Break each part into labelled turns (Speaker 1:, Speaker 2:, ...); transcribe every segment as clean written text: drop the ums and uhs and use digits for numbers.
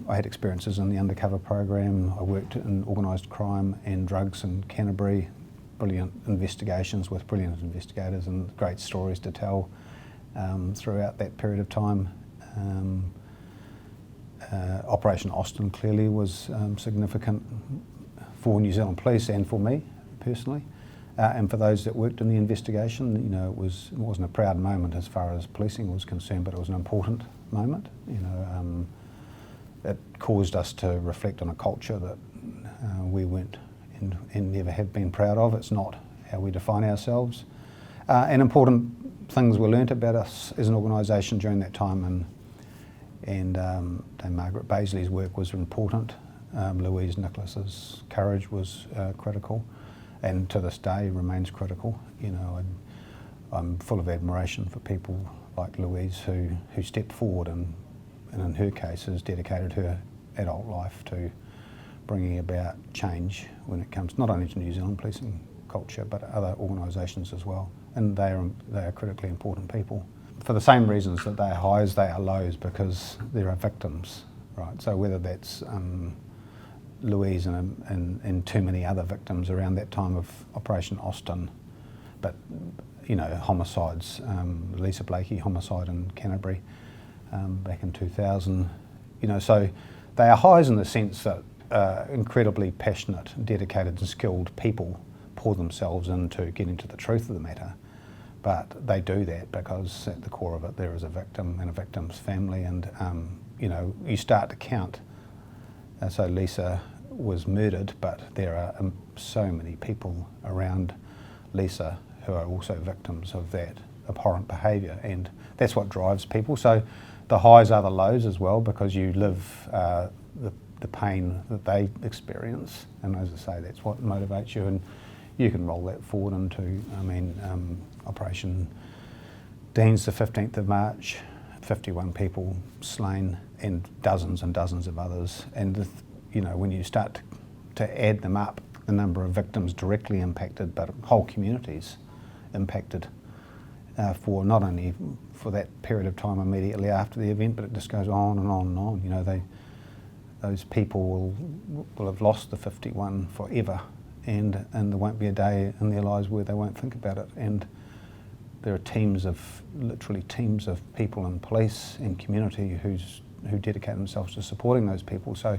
Speaker 1: I had experiences in the undercover program. I worked in organised crime and drugs in Canterbury. Brilliant investigations with brilliant investigators and great stories to tell throughout that period of time. Operation Austin clearly was significant for New Zealand Police and for me personally, and for those that worked in the investigation. You know, it wasn't a proud moment as far as policing was concerned, but it was an important moment. You know, it caused us to reflect on a culture that we weren't and never have been proud of. It's not how we define ourselves. And important things were learnt about us as an organisation during that time, and Dame Margaret Baisley's work was important. Louise Nicholas's courage was critical, and to this day remains critical. You know, I'm full of admiration for people like Louise who stepped forward and in her case has dedicated her adult life to bringing about change when it comes not only to New Zealand policing culture but other organisations as well. And they are critically important people for the same reasons that they are highs, they are lows, because there are victims, right? So whether that's Louise and too many other victims around that time of Operation Austin, but you know, homicides, Lisa Blakey homicide in Canterbury back in 2000, you know, so they are highs in the sense that incredibly passionate, dedicated and skilled people pour themselves into getting to the truth of the matter. But they do that because at the core of it there is a victim and a victim's family, and you know, you start to count. So Lisa was murdered, but there are so many people around Lisa who are also victims of that abhorrent behaviour, and that's what drives people. So the highs are the lows as well, because you live the pain that they experience, and as I say, that's what motivates you. And you can roll that forward into, I mean, Operation Dean's the 15th of March, 51 people slain and dozens of others. And you know, when you start to add them up, the number of victims directly impacted, but whole communities impacted for not only for that period of time immediately after the event, but it just goes on and on and on. You know, those people will have lost the 51 forever, and there won't be a day in their lives where they won't think about it. And there are literally teams of people in police and community who dedicate themselves to supporting those people. So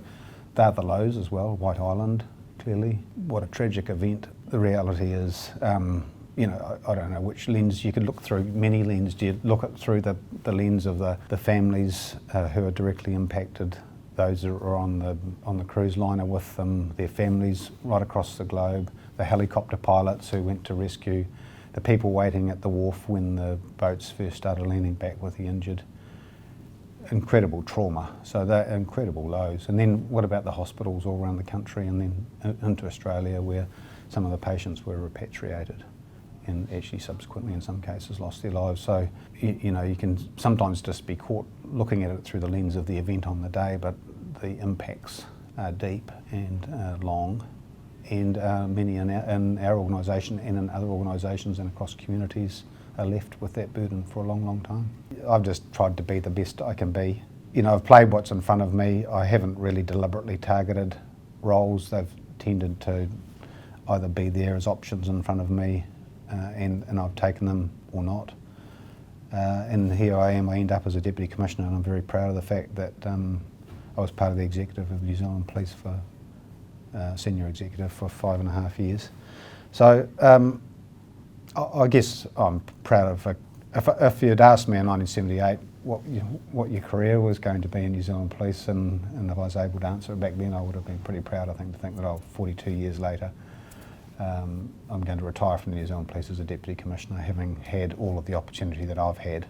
Speaker 1: they're the lows as well. White Island, clearly, what a tragic event. The reality is, you know, I don't know which lens you could look through. Many lenses. Do you look at through the lens of the families who are directly impacted, those that are on the cruise liner with them, their families right across the globe, the helicopter pilots who went to rescue, the people waiting at the wharf when the boats first started leaning back with the injured. Incredible trauma, so they're incredible lows. And then what about the hospitals all around the country, and then into Australia, where some of the patients were repatriated and actually subsequently in some cases lost their lives. So you know, you can sometimes just be caught looking at it through the lens of the event on the day, but the impacts are deep and long, and many in our organisation and in other organisations and across communities are left with that burden for a long, long time. I've just tried to be the best I can be. You know, I've played what's in front of me. I haven't really deliberately targeted roles. They've tended to either be there as options in front of me, and I've taken them or not. And here I am, I end up as a Deputy Commissioner, and I'm very proud of the fact that I was part of the executive of New Zealand Police for, senior executive for 5.5 years. So I guess I'm proud of, if you'd asked me in 1978 what your career was going to be in New Zealand Police, and if I was able to answer it back then, I would have been pretty proud, I think, to think that 42 years later, I'm going to retire from the New Zealand Police as a Deputy Commissioner, having had all of the opportunity that I've had